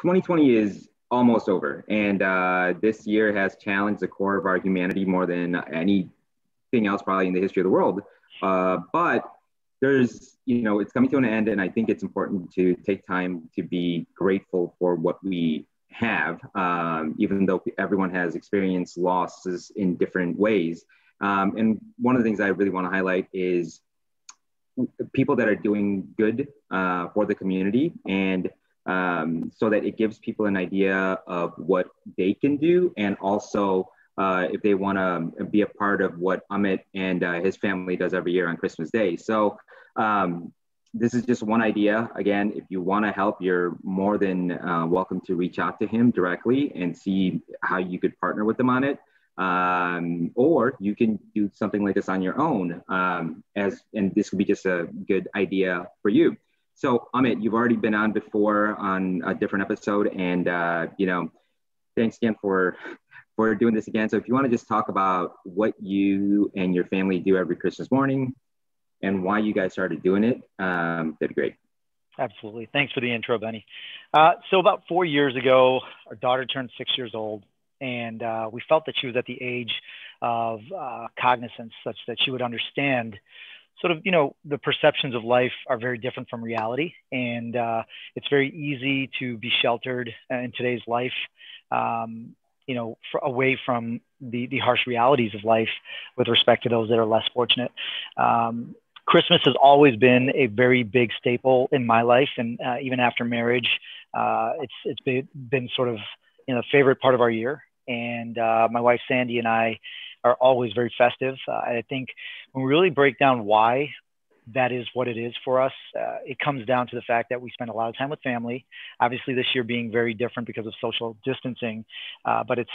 2020 is almost over, and this year has challenged the core of our humanity more than anything else probably in the history of the world. But it's coming to an end, and I think it's important to take time to be grateful for what we have, even though everyone has experienced losses in different ways. And one of the things I really want to highlight is people that are doing good for the community, and so that it gives people an idea of what they can do, and also if they want to be a part of what Amit and his family does every year on Christmas Day. So this is just one idea. Again, if you want to help, you're more than welcome to reach out to him directly and see how you could partner with him on it. Or you can do something like this on your own, and this would be just a good idea for you. So Amit, you've already been on before on a different episode, and thanks again for doing this again. So if you want to just talk about what you and your family do every Christmas morning and why you guys started doing it, that'd be great. Absolutely. Thanks for the intro, Benny. So about 4 years ago, our daughter turned 6 years old, and we felt that she was at the age of cognizance such that she would understand sort of, the perceptions of life are very different from reality. And it's very easy to be sheltered in today's life, away from the harsh realities of life with respect to those that are less fortunate. Christmas has always been a very big staple in my life. And even after marriage, it's been sort of, the favorite part of our year. And my wife, Sandy, and I are always very festive. I think when we really break down why that is what it is for us, it comes down to the fact that we spend a lot of time with family. Obviously, this year being very different because of social distancing, but it's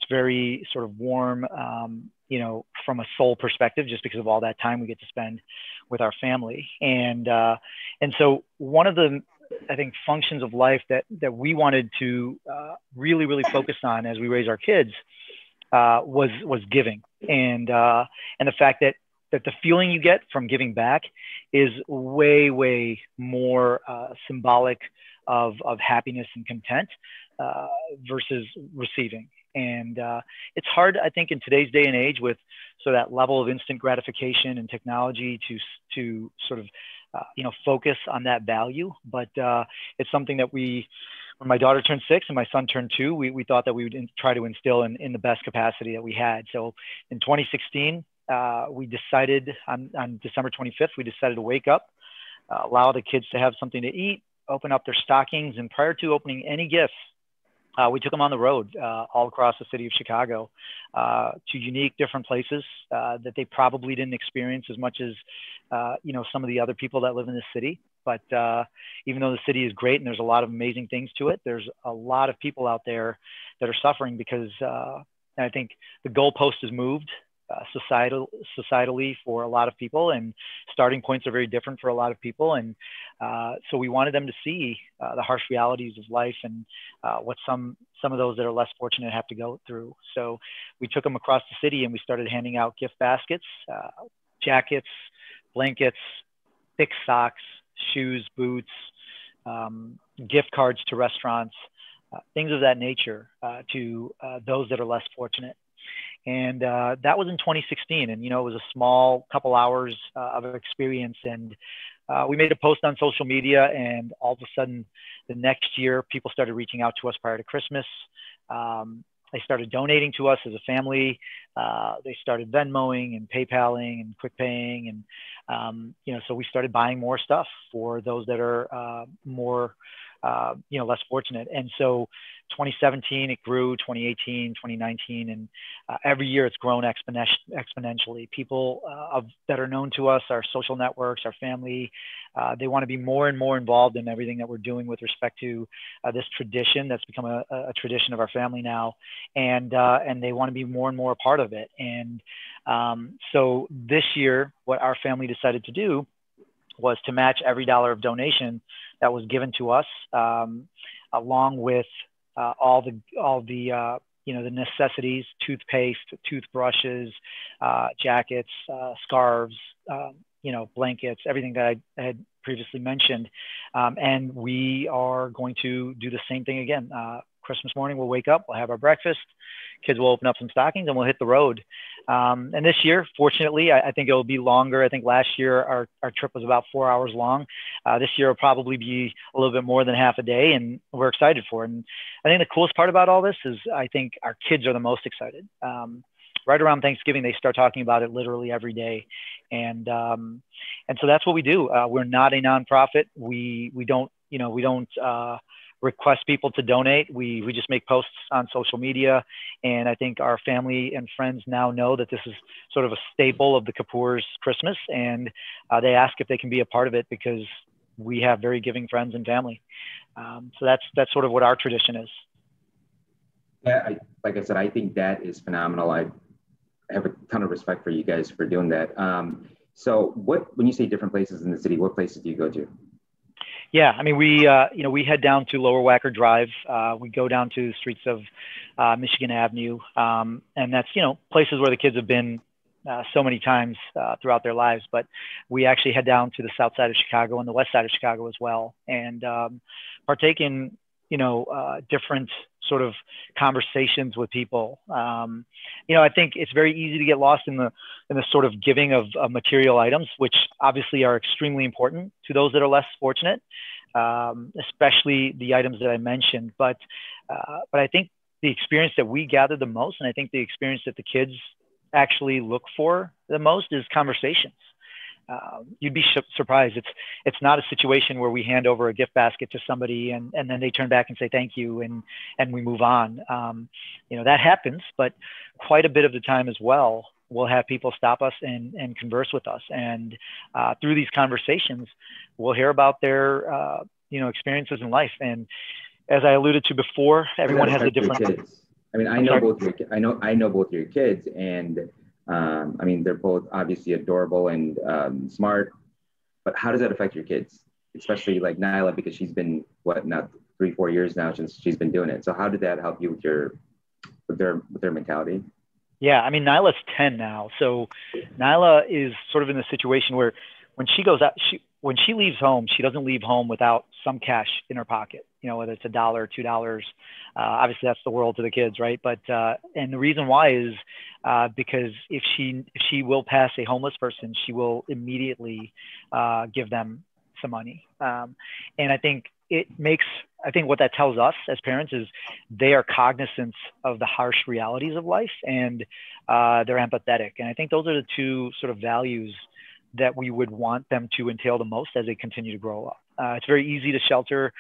very sort of warm, from a soul perspective, just because of all that time we get to spend with our family. And so one of the, I think, functions of life that we wanted to really, really focus on as we raise our kids was giving, and the fact that the feeling you get from giving back is way, way more symbolic of happiness and content versus receiving. And it's hard, I think, in today's day and age with that level of instant gratification and technology to sort of focus on that value. But it's something that when my daughter turned 6 and my son turned 2, we thought that we would try to instill in the best capacity that we had. So in 2016, we decided on December 25th, we decided to wake up, allow the kids to have something to eat, open up their stockings. And prior to opening any gifts, we took them on the road all across the city of Chicago to unique different places that they probably didn't experience as much as, some of the other people that live in the city. But even though the city is great and there's a lot of amazing things to it, there's a lot of people out there that are suffering because I think the goalpost has moved societally for a lot of people, and starting points are very different for a lot of people. And so we wanted them to see the harsh realities of life and what some of those that are less fortunate have to go through. So we took them across the city and we started handing out gift baskets, jackets, blankets, thick socks, shoes, boots, gift cards to restaurants, things of that nature to those that are less fortunate. And that was in 2016. And, it was a small couple hours of experience. And we made a post on social media, and all of a sudden the next year, people started reaching out to us prior to Christmas. They started donating to us as a family. They started Venmoing and PayPaling and quick paying. And, so we started buying more stuff for those that are more, less fortunate. And so 2017, it grew, 2018, 2019, and every year it's grown exponentially. People that are known to us, our social networks, our family, they want to be more and more involved in everything that we're doing with respect to this tradition that's become a tradition of our family now, and they want to be more and more a part of it. And so this year, what our family decided to do was to match every dollar of donation that was given to us, along with all the the necessities: toothpaste, toothbrushes, jackets, scarves, blankets, everything that I had previously mentioned. And we are going to do the same thing again. Christmas morning, we'll wake up, we'll have our breakfast, kids will open up some stockings, and we'll hit the road. And this year, fortunately, I think it'll be longer. I think last year our trip was about 4 hours long. This year will probably be a little bit more than half a day, and we're excited for it. And I think the coolest part about all this is I think our kids are the most excited. Right around Thanksgiving, they start talking about it literally every day. And so that's what we do. We're not a nonprofit. We don't request people to donate. We just make posts on social media. And I think our family and friends now know that this is sort of a staple of the Kapur's Christmas. And they ask if they can be a part of it because we have very giving friends and family. So that's sort of what our tradition is. Yeah, like I said, I think that is phenomenal. I have a ton of respect for you guys for doing that. So when you say different places in the city, what places do you go to? Yeah, I mean, we head down to Lower Wacker Drive. We go down to the streets of Michigan Avenue. And that's, places where the kids have been so many times throughout their lives. But we actually head down to the south side of Chicago and the west side of Chicago as well, and partake in, different sort of conversations with people. I think it's very easy to get lost in the sort of giving of material items, which obviously are extremely important to those that are less fortunate, especially the items that I mentioned. But I think the experience that we gather the most, and I think the experience that the kids actually look for the most, is conversations. You'd be surprised. It's not a situation where we hand over a gift basket to somebody and then they turn back and say thank you and we move on. That happens, but quite a bit of the time as well, we'll have people stop us and converse with us. And through these conversations, we'll hear about their experiences in life. And as I alluded to before, everyone has a different. Kids. I mean, I know both your kids, and I mean, they're both obviously adorable and smart, but how does that affect your kids? Especially like Nyla, because she's been, now 3-4 years now since she's been doing it. So how did that help you with their mentality? Yeah, I mean, Nyla's 10 now. So Nyla is sort of in the situation where when she goes out, when she leaves home, she doesn't leave home without some cash in her pocket, whether it's $1, $2. Obviously that's the world to the kids, right? But, and the reason why is because if she will pass a homeless person, she will immediately give them some money. And I think what that tells us as parents is they are cognizant of the harsh realities of life, and they're empathetic. And I think those are the two sort of values that we would want them to entail the most as they continue to grow up. It's very easy to shelter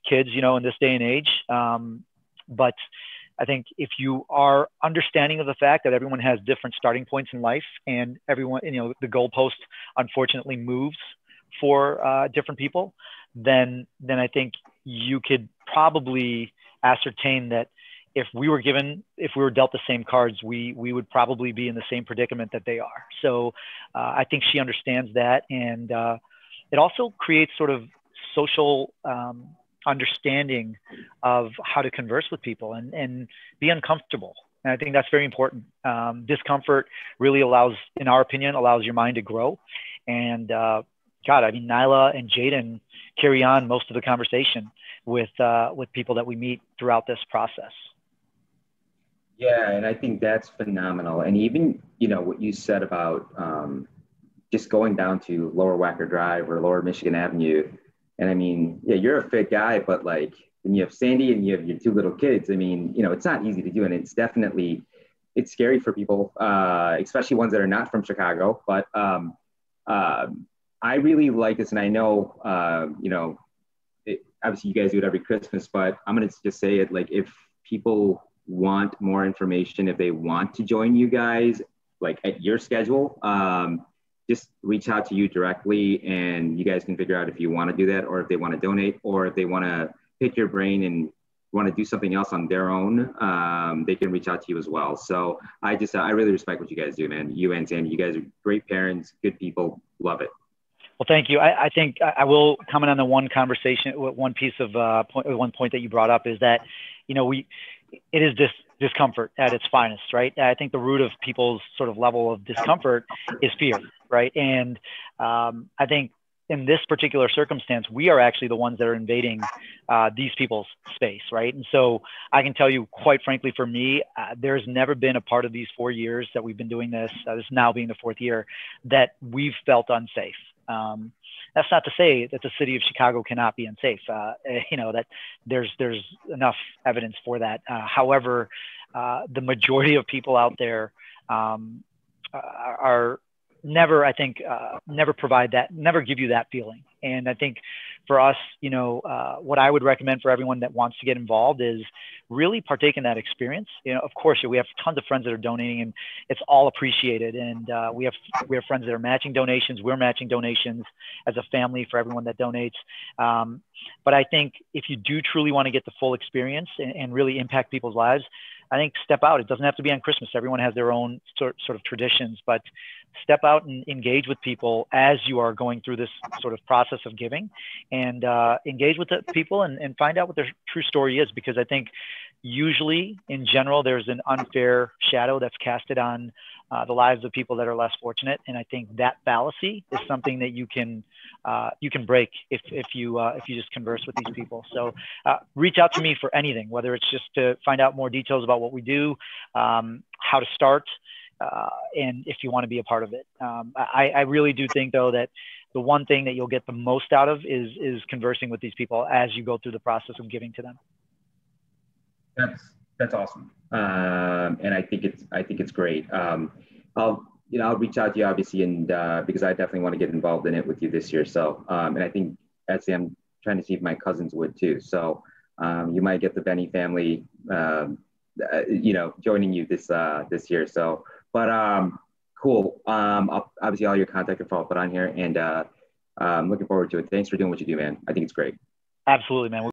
kids, in this day and age. But I think if you are understanding of the fact that everyone has different starting points in life, and everyone, the goalpost unfortunately moves for different people, then I think you could probably ascertain that if we were dealt the same cards, we would probably be in the same predicament that they are. So I think she understands that. And it also creates sort of social understanding of how to converse with people and be uncomfortable. And I think that's very important. Discomfort really in our opinion, allows your mind to grow. And Nyla and Jaden carry on most of the conversation with people that we meet throughout this process. Yeah, and I think that's phenomenal. And even, what you said about just going down to Lower Wacker Drive or Lower Michigan Avenue. And I mean, yeah, you're a fit guy, but like when you have Sandy and you have your 2 little kids, I mean, it's not easy to do. And it's scary for people, especially ones that are not from Chicago. But I really like this. And I know, obviously you guys do it every Christmas, but I'm going to just say it, like, if people want more information, if they want to join you guys, like at your schedule, just reach out to you directly and you guys can figure out if you want to do that, or if they want to donate, or if they want to pick your brain and want to do something else on their own, they can reach out to you as well. So I really respect what you guys do, man. You and Sandy, you guys are great parents, good people, love it. Well, thank you. I think I will comment on the one piece of one point that you brought up is that, it is discomfort at its finest, right? I think the root of people's sort of level of discomfort is fear, right? And I think in this particular circumstance, we are actually the ones that are invading these people's space, right? And so I can tell you, quite frankly, for me, there's never been a part of these 4 years that we've been doing this, this now being the fourth year, that we've felt unsafe. That's not to say that the city of Chicago cannot be unsafe. That there's enough evidence for that. However, the majority of people out there are never, I think, never provide that, never give you that feeling. And I think for us, what I would recommend for everyone that wants to get involved is really partake in that experience. Of course, we have tons of friends that are donating, and it's all appreciated. And we have friends that are matching donations. We're matching donations as a family for everyone that donates. But I think if you do truly want to get the full experience and really impact people's lives, I think step out. It doesn't have to be on Christmas. Everyone has their own sort of traditions, but step out and engage with people as you are going through this sort of process of giving, and engage with the people and find out what their true story is. Because I think usually in general, there's an unfair shadow that's casted on the lives of people that are less fortunate. And I think that fallacy is something that you can break if you just converse with these people. So reach out to me for anything, whether it's just to find out more details about what we do, how to start, and if you want to be a part of it. I really do think, though, that the one thing that you'll get the most out of is conversing with these people as you go through the process of giving to them. That's awesome, and I think it's great. I'll reach out to you, obviously, and because I definitely want to get involved in it with you this year. So and I think actually I'm trying to see if my cousins would too. So you might get the Benny family joining you this year. So but cool. Obviously all your contact info I'll put on here, and I'm looking forward to it. Thanks for doing what you do, man. I think it's great. Absolutely, man.